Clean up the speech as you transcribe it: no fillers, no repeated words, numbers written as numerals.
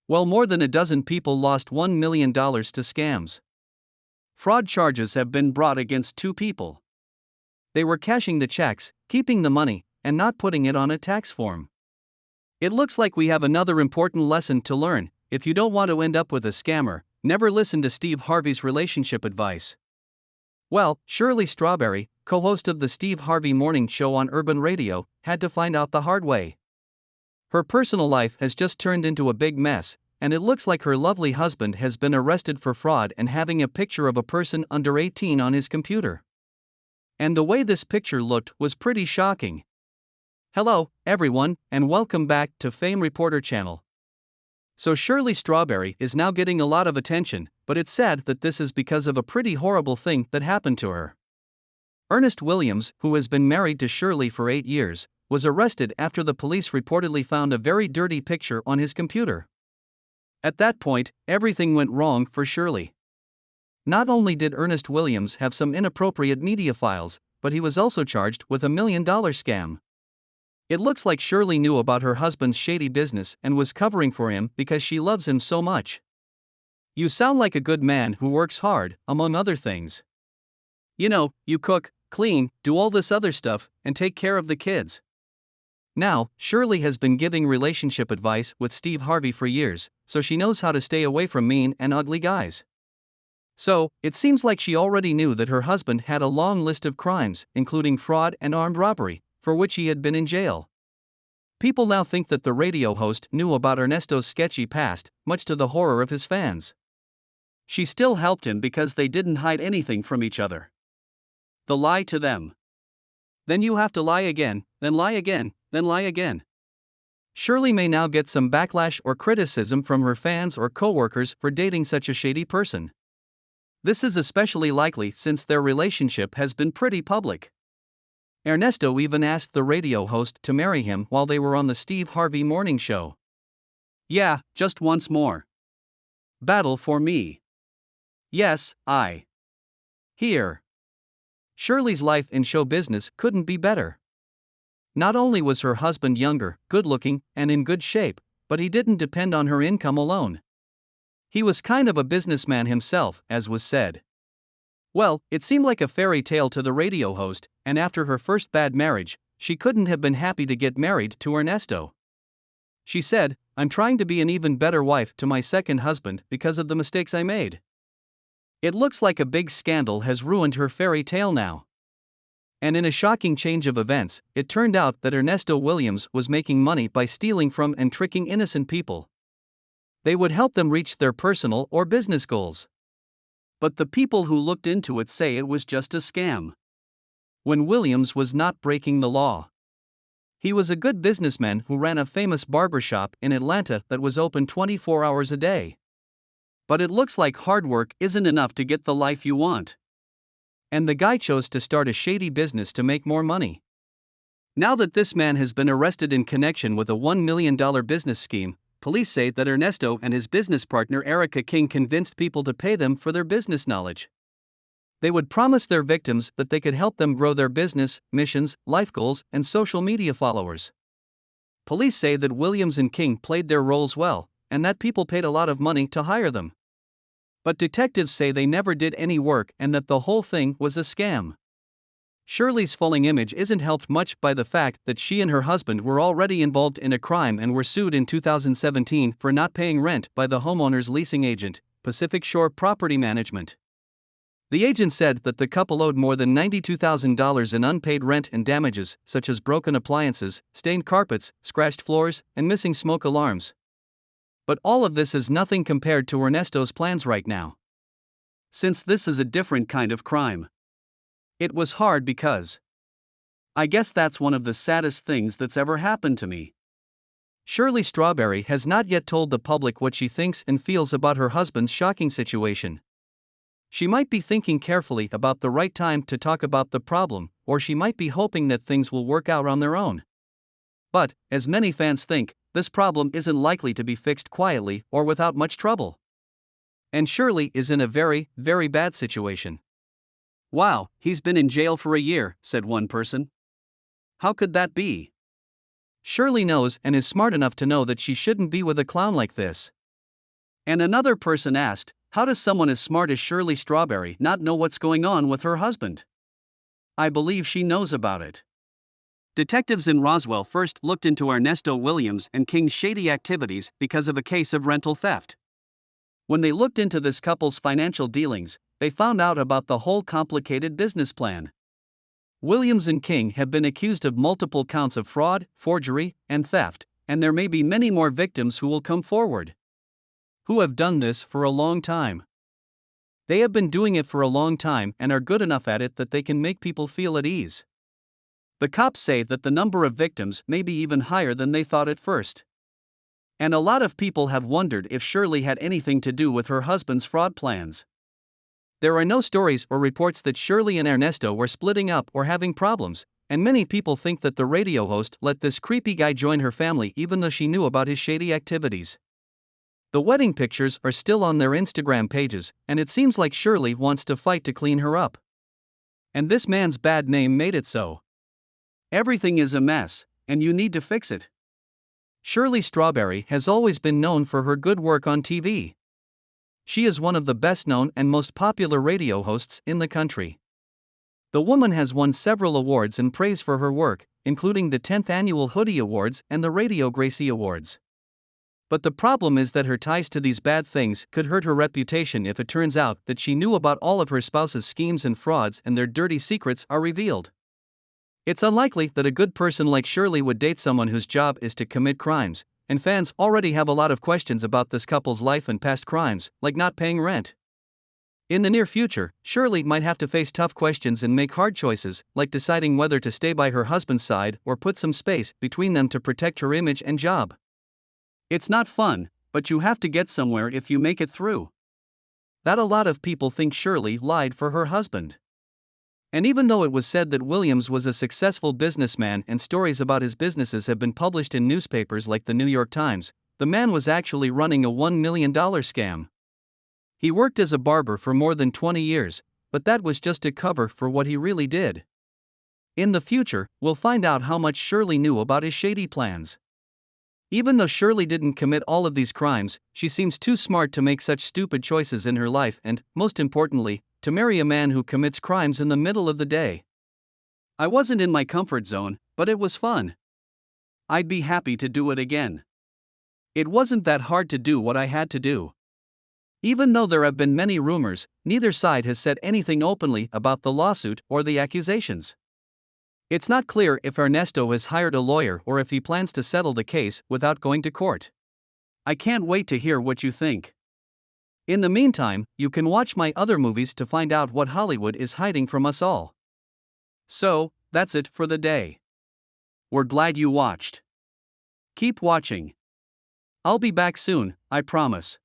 Well, more than a dozen people lost $1 million to scams. Fraud charges have been brought against 2 people. They were cashing the checks, keeping the money, and not putting it on a tax form. It looks like we have another important lesson to learn. If you don't want to end up with a scammer, never listen to Steve Harvey's relationship advice. Well, Shirley Strawberry, co-host of the Steve Harvey Morning Show on Urban Radio, had to find out the hard way. Her personal life has just turned into a big mess, and it looks like her lovely husband has been arrested for fraud and having a picture of a person under 18 on his computer. And the way this picture looked was pretty shocking. Hello, everyone, and welcome back to Fame Reporter Channel. So Shirley Strawberry is now getting a lot of attention, but it's sad that this is because of a pretty horrible thing that happened to her. Ernest Williams, who has been married to Shirley for 8 years, was arrested after the police reportedly found a very dirty picture on his computer. At that point, everything went wrong for Shirley. Not only did Ernest Williams have some inappropriate media files, but he was also charged with $1 million scam. It looks like Shirley knew about her husband's shady business and was covering for him because she loves him so much. You sound like a good man who works hard, among other things. You know, you cook, clean, do all this other stuff, and take care of the kids. Now, Shirley has been giving relationship advice with Steve Harvey for years, so she knows how to stay away from mean and ugly guys. So, it seems like she already knew that her husband had a long list of crimes, including fraud and armed robbery, for which he had been in jail. People now think that the radio host knew about Ernesto's sketchy past, much to the horror of his fans. She still helped him because they didn't hide anything from each other. The lie to them. Then you have to lie again, then lie again, then lie again. Shirley may now get some backlash or criticism from her fans or co-workers for dating such a shady person. This is especially likely since their relationship has been pretty public. Ernesto even asked the radio host to marry him while they were on the Steve Harvey Morning Show. Yeah, just once more. Battle for me. Yes, I. Here. Shirley's life in show business couldn't be better. Not only was her husband younger, good-looking, and in good shape, but he didn't depend on her income alone. He was kind of a businessman himself, as was said. Well, it seemed like a fairy tale to the radio host, and after her first bad marriage, she couldn't have been happy to get married to Ernesto. She said, "I'm trying to be an even better wife to my second husband because of the mistakes I made." It looks like a big scandal has ruined her fairy tale now. And in a shocking change of events, it turned out that Ernesto Williams was making money by stealing from and tricking innocent people. They would help them reach their personal or business goals. But the people who looked into it say it was just a scam. When Williams was not breaking the law. He was a good businessman who ran a famous barbershop in Atlanta that was open 24 hours a day. But it looks like hard work isn't enough to get the life you want. And the guy chose to start a shady business to make more money. Now that this man has been arrested in connection with a $1 million business scheme, police say that Ernesto and his business partner Erica King convinced people to pay them for their business knowledge. They would promise their victims that they could help them grow their business, missions, life goals, and social media followers. Police say that Williams and King played their roles well, and that people paid a lot of money to hire them. But detectives say they never did any work and that the whole thing was a scam. Shirley's falling image isn't helped much by the fact that she and her husband were already involved in a crime and were sued in 2017 for not paying rent by the homeowner's leasing agent, Pacific Shore Property Management. The agent said that the couple owed more than $92,000 in unpaid rent and damages, such as broken appliances, stained carpets, scratched floors, and missing smoke alarms. But all of this is nothing compared to Ernesto's plans right now. Since this is a different kind of crime. It was hard because I guess that's one of the saddest things that's ever happened to me. Shirley Strawberry has not yet told the public what she thinks and feels about her husband's shocking situation. She might be thinking carefully about the right time to talk about the problem, or she might be hoping that things will work out on their own. But, as many fans think, this problem isn't likely to be fixed quietly or without much trouble. And Shirley is in a very, very bad situation. "Wow, he's been in jail for a year," said one person. "How could that be?" Shirley knows and is smart enough to know that she shouldn't be with a clown like this. And another person asked, how does someone as smart as Shirley Strawberry not know what's going on with her husband? I believe she knows about it. Detectives in Roswell first looked into Ernesto Williams and King's shady activities because of a case of rental theft. When they looked into this couple's financial dealings, they found out about the whole complicated business plan. Williams and King have been accused of multiple counts of fraud, forgery, and theft, and there may be many more victims who will come forward, who have done this for a long time. They have been doing it for a long time and are good enough at it that they can make people feel at ease. The cops say that the number of victims may be even higher than they thought at first. And a lot of people have wondered if Shirley had anything to do with her husband's fraud plans. There are no stories or reports that Shirley and Ernesto were splitting up or having problems, and many people think that the radio host let this creepy guy join her family even though she knew about his shady activities. The wedding pictures are still on their Instagram pages, and it seems like Shirley wants to fight to clean her up. And this man's bad name made it so. Everything is a mess, and you need to fix it. Shirley Strawberry has always been known for her good work on TV. She is one of the best-known and most popular radio hosts in the country. The woman has won several awards and praise for her work, including the 10th Annual Hoodie Awards and the Radio Gracie Awards. But the problem is that her ties to these bad things could hurt her reputation if it turns out that she knew about all of her spouse's schemes and frauds and their dirty secrets are revealed. It's unlikely that a good person like Shirley would date someone whose job is to commit crimes, and fans already have a lot of questions about this couple's life and past crimes, like not paying rent. In the near future, Shirley might have to face tough questions and make hard choices, like deciding whether to stay by her husband's side or put some space between them to protect her image and job. It's not fun, but you have to get somewhere if you make it through. That a lot of people think Shirley lied for her husband. And even though it was said that Williams was a successful businessman and stories about his businesses have been published in newspapers like the New York Times, the man was actually running a $1 million scam. He worked as a barber for more than 20 years, but that was just a cover for what he really did. In the future, we'll find out how much Shirley knew about his shady plans. Even though Shirley didn't commit all of these crimes, she seems too smart to make such stupid choices in her life and, most importantly, to marry a man who commits crimes in the middle of the day. I wasn't in my comfort zone, but it was fun. I'd be happy to do it again. It wasn't that hard to do what I had to do. Even though there have been many rumors, neither side has said anything openly about the lawsuit or the accusations. It's not clear if Ernesto has hired a lawyer or if he plans to settle the case without going to court. I can't wait to hear what you think. In the meantime, you can watch my other movies to find out what Hollywood is hiding from us all. So, that's it for the day. We're glad you watched. Keep watching. I'll be back soon, I promise.